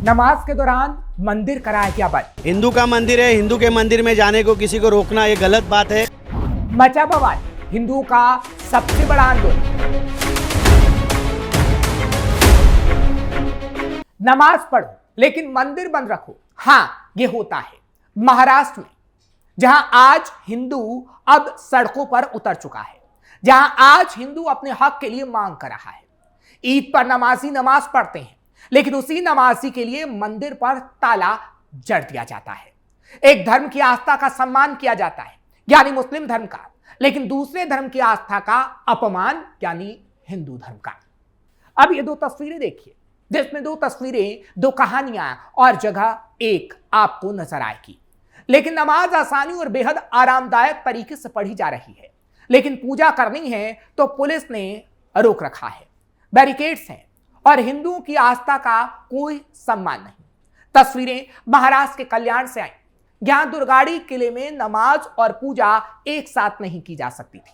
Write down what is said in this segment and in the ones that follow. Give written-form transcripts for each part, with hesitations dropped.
नमाज के दौरान मंदिर कराया गया बंद। हिंदू का मंदिर है, हिंदू के मंदिर में जाने को किसी को रोकना ये गलत बात है। मचा बवाल, हिंदुओं का सबसे बड़ा आंदोलन। नमाज पढ़ो लेकिन मंदिर बंद रखो। हां, ये होता है महाराष्ट्र में, जहां आज हिंदू अब सड़कों पर उतर चुका है, जहां आज हिंदू अपने हक के लिए मांग कर रहा है। ईद पर नमाजी नमाज पढ़ते हैं, लेकिन उसी नमाजी के लिए मंदिर पर ताला जड़ दिया जाता है। एक धर्म की आस्था का सम्मान किया जाता है, यानी मुस्लिम धर्म का, लेकिन दूसरे धर्म की आस्था का अपमान, यानी हिंदू धर्म का। अब ये दो तस्वीरें देखिए, जिसमें दो तस्वीरें, दो कहानियां और जगह एक आपको नजर आएगी। लेकिन नमाज आसानी और बेहद आरामदायक तरीके से पढ़ी जा रही है, लेकिन पूजा करनी है तो पुलिस ने रोक रखा है, बैरिकेड्स हैं और हिंदुओं की आस्था का कोई सम्मान नहीं। तस्वीरें महाराष्ट्र के कल्याण से आई। यहां दुर्गाड़ी किले में नमाज और पूजा एक साथ नहीं की जा सकती थी,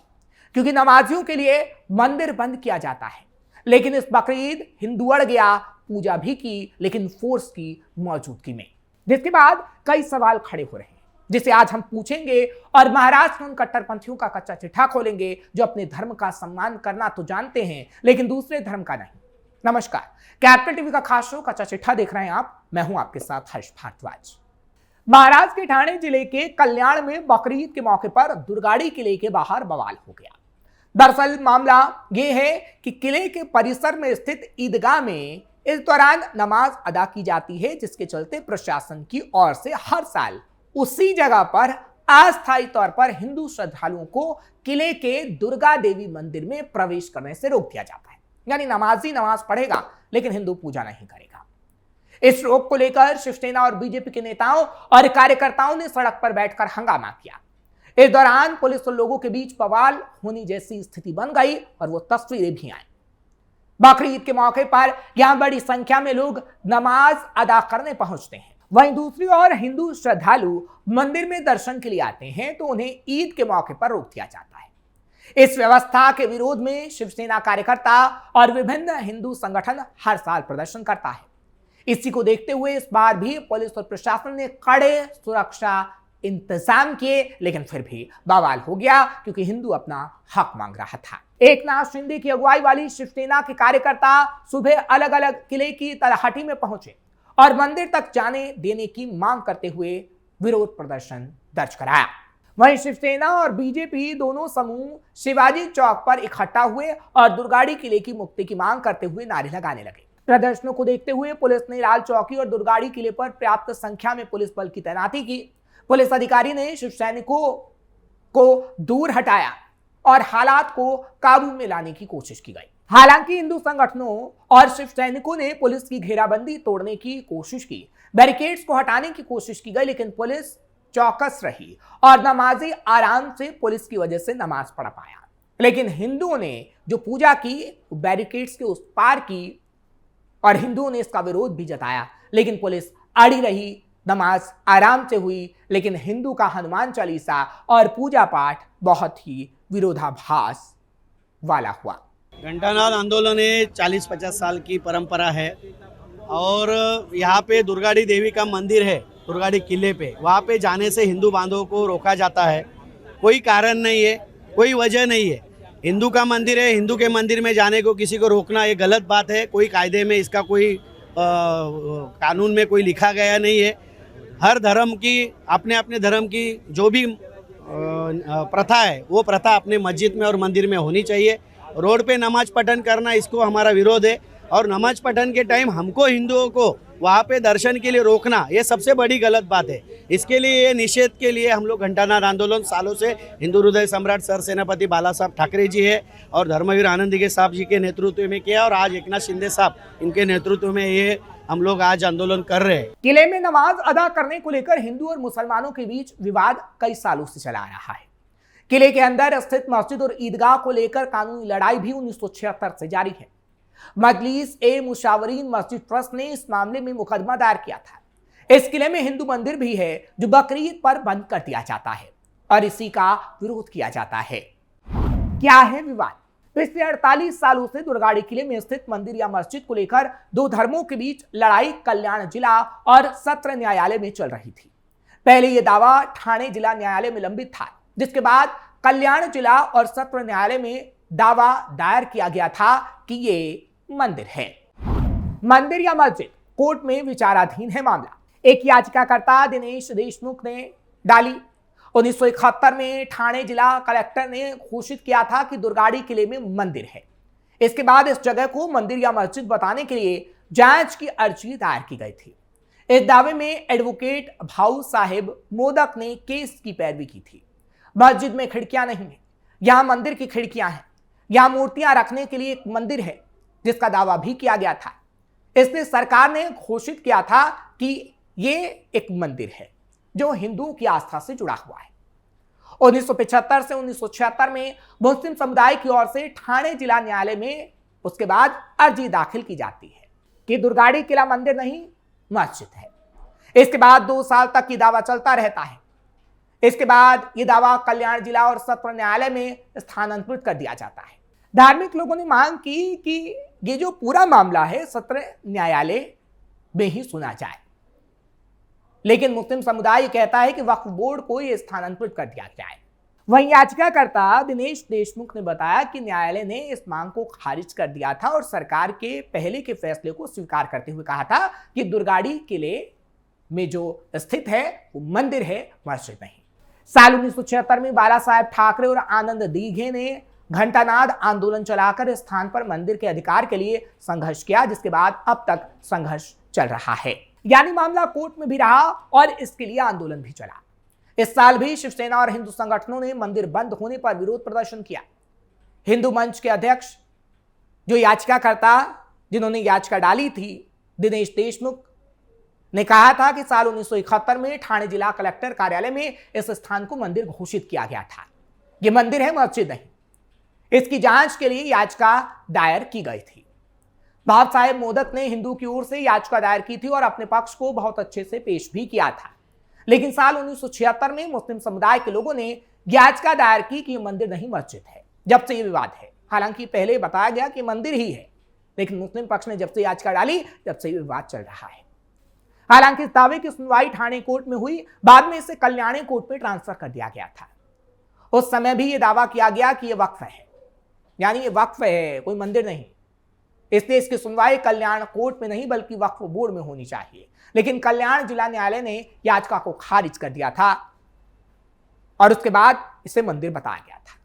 क्योंकि नमाजियों के लिए मंदिर बंद किया जाता है। लेकिन इस बकरीद हिंदू अड़ गया, पूजा भी की, लेकिन फोर्स की मौजूदगी में, जिसके बाद कई सवाल खड़े हो रहे हैं, जिसे आज हम पूछेंगे और महाराष्ट्र में उन कट्टरपंथियों का कच्चा चिट्ठा खोलेंगे जो अपने धर्म का सम्मान करना तो जानते हैं, लेकिन दूसरे धर्म का नहीं। नमस्कार, कैपिटल टीवी का खास शो कच्चा चिट्ठा देख रहे हैं आप। मैं हूं आपके साथ हर्ष भारद्वाज। महाराष्ट्र के ठाणे जिले के कल्याण में बकरीद के मौके पर दुर्गाड़ी किले के बाहर बवाल हो गया। दरअसल मामला यह है कि किले के परिसर में स्थित ईदगाह में इस दौरान नमाज अदा की जाती है, जिसके चलते प्रशासन की ओर से हर साल उसी जगह पर अस्थायी तौर पर हिंदू श्रद्धालुओं को किले के दुर्गा देवी मंदिर में प्रवेश करने से रोक दिया जाता है। यानी नमाजी नमाज पढ़ेगा लेकिन हिंदू पूजा नहीं करेगा। इस रोक को लेकर शिवसेना और बीजेपी के नेताओं और कार्यकर्ताओं ने सड़क पर बैठकर हंगामा किया। इस दौरान पुलिस और लोगों के बीच बवाल होने जैसी स्थिति बन गई और वो तस्वीरें भी आई। बकरीद के मौके पर यहां बड़ी संख्या में लोग नमाज अदा करने पहुंचते हैं, वहीं दूसरी ओर हिंदू श्रद्धालु मंदिर में दर्शन के लिए आते हैं तो उन्हें ईद के मौके पर रोक दिया जाता है। इस व्यवस्था के विरोध में शिवसेना कार्यकर्ता और विभिन्न हिंदू संगठन हर साल प्रदर्शन करता है। इसी को देखते हुए इस बार भी पुलिस और प्रशासन ने कड़े सुरक्षा इंतजाम किए, लेकिन फिर भी बवाल हो गया, क्योंकि हिंदू अपना हक मांग रहा था। एकनाथ शिंदे की अगुवाई वाली शिवसेना के कार्यकर्ता सुबह अलग अलग किले की तलहटी में पहुंचे और मंदिर तक जाने देने की मांग करते हुए विरोध प्रदर्शन दर्ज कराया। वहीं शिवसेना और बीजेपी दोनों समूह शिवाजी चौक पर इकट्ठा हुए और दुर्गाड़ी किले की मुक्ति की मांग करते हुए नारे लगाने लगे। प्रदर्शनों को देखते हुए पुलिस ने लाल चौकी और दुर्गाड़ी किले पर पर्याप्त संख्या में पुलिस बल की तैनाती की। पुलिस अधिकारी ने शिव सैनिकों को दूर हटाया और हालात को काबू में लाने की कोशिश की गई। हालांकि हिंदू संगठनों और शिव सैनिकों ने पुलिस की घेराबंदी तोड़ने की कोशिश की, बैरिकेड्स को हटाने की कोशिश की गई, लेकिन पुलिस चौकस रही और नमाजी आराम से पुलिस की वजह से नमाज पढ़ पाया। लेकिन हिंदुओं ने जो पूजा की बैरिकेड्स के उस पार की और हिंदुओं ने इसका विरोध भी जताया, लेकिन पुलिस अड़ी रही। नमाज आराम से हुई, लेकिन हिंदू का हनुमान चालीसा और पूजा पाठ बहुत ही विरोधाभास वाला हुआ। घंटानाद आंदोलन 40-50 साल की परंपरा है और यहाँ पे दुर्गाड़ी देवी का मंदिर है, दुर्गाड़ी किले पे, वहाँ पे जाने से हिंदू बांधवों को रोका जाता है। कोई कारण नहीं है, कोई वजह नहीं है। हिंदू का मंदिर है, हिंदू के मंदिर में जाने को किसी को रोकना ये गलत बात है। कोई कायदे में इसका कोई कानून में कोई लिखा गया नहीं है। हर धर्म की अपने अपने धर्म की जो भी प्रथा है वो प्रथा अपने मस्जिद में और मंदिर में होनी चाहिए। रोड पे नमाज पठन करना, इसको हमारा विरोध है। और नमाज पठन के टाइम हमको हिंदुओं को वहाँ पे दर्शन के लिए रोकना ये सबसे बड़ी गलत बात है। इसके लिए ये निषेध के लिए हम लोग घंटानाद आंदोलन सालों से हिंदू हृदय सम्राट सर सेनापति बाला साहब ठाकरे जी है और धर्मवीर आनंदीगे साहब जी के नेतृत्व में किया और आज एकनाथ शिंदे साहब इनके नेतृत्व में ये हम लोग आज आंदोलन कर रहे हैं। किले में नमाज अदा करने को लेकर हिंदू और मुसलमानों के बीच विवाद कई सालों से चला आ रहा है। किले के अंदर स्थित मस्जिद और ईदगाह को लेकर कानूनी लड़ाई भी 1976 से जारी है। मजलिस ए मुशावरीन मस्जिद ट्रस्ट ने इस मामले में मुकदमा दायर किया था। इस किले में हिंदू मंदिर भी है जो बकरीद पर बंद कर दिया जाता है और इसी का विरोध किया जाता है। क्या है विवाद? पिछले 48 सालों से दुर्गाड़ी किले में स्थित मंदिर या मस्जिद को लेकर दो धर्मों के बीच लड़ाई कल्याण जिला और सत्र न्यायालय में चल रही थी। पहले यह दावा ठाणे जिला न्यायालय में लंबित था, जिसके बाद कल्याण जिला और सत्र न्यायालय में दावा दायर किया गया था कि ये मंदिर है। मंदिर या मस्जिद, कोर्ट में विचाराधीन है मामला। एक याचिकाकर्ता दिनेश देशमुख ने डाली। 1971 में ठाणे जिला कलेक्टर ने घोषित किया था कि दुर्गाड़ी किले में मंदिर है। इसके बाद इस जगह को मंदिर या मस्जिद बताने के लिए जांच की अर्जी दायर की गई थी। इस दावे में एडवोकेट भाऊ साहेब मोदक ने केस की पैरवी की थी। मस्जिद में खिड़कियां नहीं है, यहां मंदिर की खिड़कियां हैं। यहां मूर्तियां रखने के लिए एक मंदिर है, जिसका दावा भी किया गया था। इसलिए सरकार ने घोषित किया था कि ये एक मंदिर है जो हिंदुओं की आस्था से जुड़ा हुआ है। 1975 से 1976 में मुस्लिम समुदाय की ओर से ठाणे जिला न्यायालय में उसके बाद अर्जी दाखिल की जाती है कि दुर्गाड़ी किला मंदिर नहीं मस्जिद है। इसके बाद 2 साल तक ये दावा चलता रहता है। इसके बाद ये दावा कल्याण जिला और सत्र न्यायालय में स्थानांतरित कर दिया जाता है। धार्मिक लोगों ने मांग की कि ये जो पूरा मामला है सत्र न्यायालय में ही सुना जाए, लेकिन मुस्लिम समुदाय कहता है कि वक्फ बोर्ड को यह स्थानांतरित कर दिया जाए। वहीं याचिकाकर्ता दिनेश देशमुख ने बताया कि न्यायालय ने इस मांग को खारिज कर दिया था और सरकार के पहले के फैसले को स्वीकार करते हुए कहा था कि दुर्गाड़ी किले में जो स्थित है वो मंदिर है, मस्जिद नहीं। साल 1976 में बाला साहेब ठाकरे और आनंद दीघे ने घंटानाद आंदोलन चलाकर इस स्थान पर मंदिर के अधिकार के लिए संघर्ष किया, जिसके बाद अब तक संघर्ष चल रहा है। यानी मामला कोर्ट में भी रहा और इसके लिए आंदोलन भी चला। इस साल भी शिवसेना और हिंदू संगठनों ने मंदिर बंद होने पर विरोध प्रदर्शन किया। हिंदू मंच के अध्यक्ष जो याचिकाकर्ता जिन्होंने याचिका डाली थी, दिनेश देशमुख ने कहा था कि साल 1971 में ठाणे जिला कलेक्टर कार्यालय में इस स्थान को मंदिर घोषित किया गया था। यह मंदिर है, मस्जिद नहीं। इसकी जांच के लिए याचिका दायर की गई थी। भाऊ साहेब मोदक ने हिंदू की ओर से याचिका दायर की थी और अपने पक्ष को बहुत अच्छे से पेश भी किया था। लेकिन साल 1976 में मुस्लिम समुदाय के लोगों ने याचिका दायर की कि यह मंदिर नहीं मस्जिद है। जब से यह विवाद है, हालांकि पहले बताया गया कि मंदिर ही है, लेकिन मुस्लिम पक्ष ने जब से याचिका डाली तब से विवाद चल रहा है। हालांकि इस दावे की सुनवाई ठाणे कोर्ट में हुई, बाद में इसे कल्याणी कोर्ट में ट्रांसफर कर दिया गया था। उस समय भी यह दावा किया गया कि यह वक्फ है, यानी ये वक्फ है, कोई मंदिर नहीं। इसलिए इसकी सुनवाई कल्याण कोर्ट में नहीं बल्कि वक्फ बोर्ड में होनी चाहिए। लेकिन कल्याण जिला न्यायालय ने याचिका को खारिज कर दिया था और उसके बाद इसे मंदिर बताया गया था।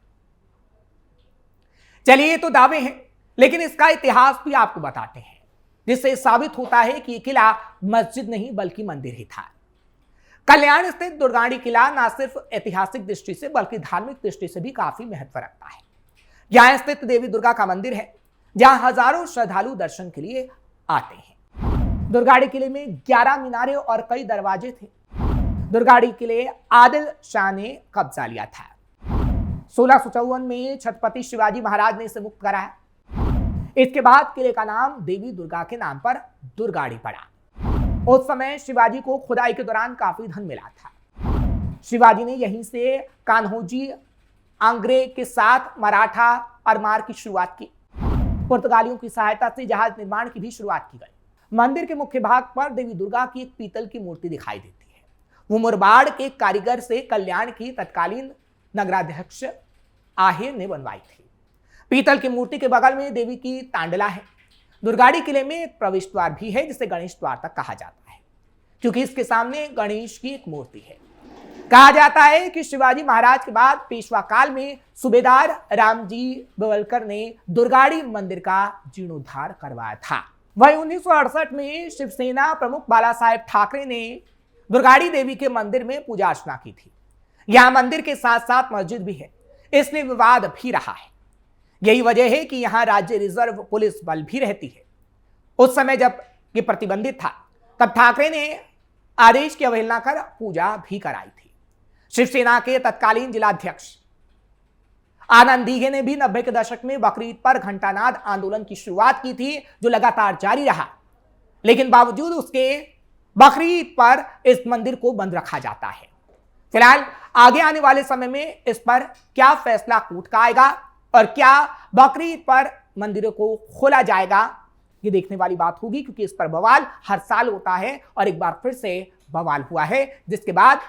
चलिए, ये तो दावे हैं, लेकिन इसका इतिहास भी आपको बताते हैं, जिससे साबित होता है कि यह किला मस्जिद नहीं बल्कि मंदिर ही था। कल्याण स्थित दुर्गाड़ी किला न सिर्फ ऐतिहासिक दृष्टि से बल्कि धार्मिक दृष्टि से भी काफी महत्व रखता है। यहां स्थित देवी दुर्गा का मंदिर है, जहां हजारों श्रद्धालु दर्शन के लिए आते हैं। दुर्गाड़ी किले में 11 मीनारे और कई दरवाजे थे। दुर्गाड़ी किले आदिल शाह ने कब्जा लिया था। 1654 में छत्रपति शिवाजी महाराज ने इसे मुक्त कराया। इसके बाद किले का नाम देवी दुर्गा के नाम पर दुर्गाड़ी पड़ा। उस समय शिवाजी को खुदाई के दौरान काफी धन मिला था। शिवाजी ने यहीं से कान्होजी आंग्रे के साथ मराठा अरमार की शुरुआत की। पुर्तगालियों की सहायता से जहाज निर्माण की भी शुरुआत की गई। मंदिर के मुख्य भाग पर देवी दुर्गा की एक पीतल की मूर्ति दिखाई देती है। वो मुरबाड़ के कारीगर से कल्याण की तत्कालीन नगराध्यक्ष आहेर ने बनवाई थी। पीतल की मूर्ति के बगल में देवी की तांडला है। दुर्गाड़ी किले में एक प्रवेश द्वार भी है, जिसे गणेश द्वार तक कहा जाता है, क्योंकि इसके सामने गणेश की एक मूर्ति है। कहा जाता है कि शिवाजी महाराज के बाद पेशवा काल में सूबेदार रामजी बवलकर ने दुर्गाड़ी मंदिर का जीर्णोद्धार करवाया था। वहीं 1968 में शिवसेना प्रमुख बाला साहेब ठाकरे ने दुर्गाड़ी देवी के मंदिर में पूजा अर्चना की थी। यहां मंदिर के साथ साथ मस्जिद भी है, इसलिए विवाद भी रहा है। यही वजह है कि यहां राज्य रिजर्व पुलिस बल भी रहती है। उस समय जब यह प्रतिबंधित था, तब ठाकरे ने आदेश की अवहेलना कर पूजा भी कराई थी। शिवसेना के तत्कालीन जिलाध्यक्ष आनंद दीघे ने भी 90 के दशक में बकरीद पर घंटानाद आंदोलन की शुरुआत की थी, जो लगातार जारी रहा। लेकिन बावजूद उसके बकरीद पर इस मंदिर को बंद रखा जाता है। फिलहाल आगे आने वाले समय में इस पर क्या फैसला कोर्ट का आएगा, और क्या बकरीद पर मंदिरों को खोला जाएगा, ये देखने वाली बात होगी, क्योंकि इस पर बवाल हर साल होता है और एक बार फिर से बवाल हुआ है, जिसके बाद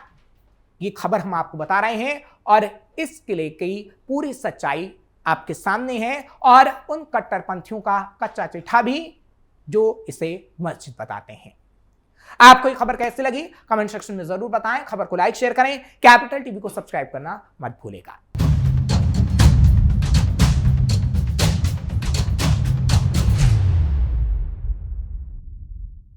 ये खबर हम आपको बता रहे हैं और इस किले की पूरी सच्चाई आपके सामने है और उन कट्टरपंथियों का कच्चा चिट्ठा भी जो इसे मस्जिद बताते हैं। आपको ये खबर कैसी लगी कमेंट सेक्शन में जरूर बताएं। खबर को लाइक शेयर करें, कैपिटल टीवी को सब्सक्राइब करना मत भूलेगा।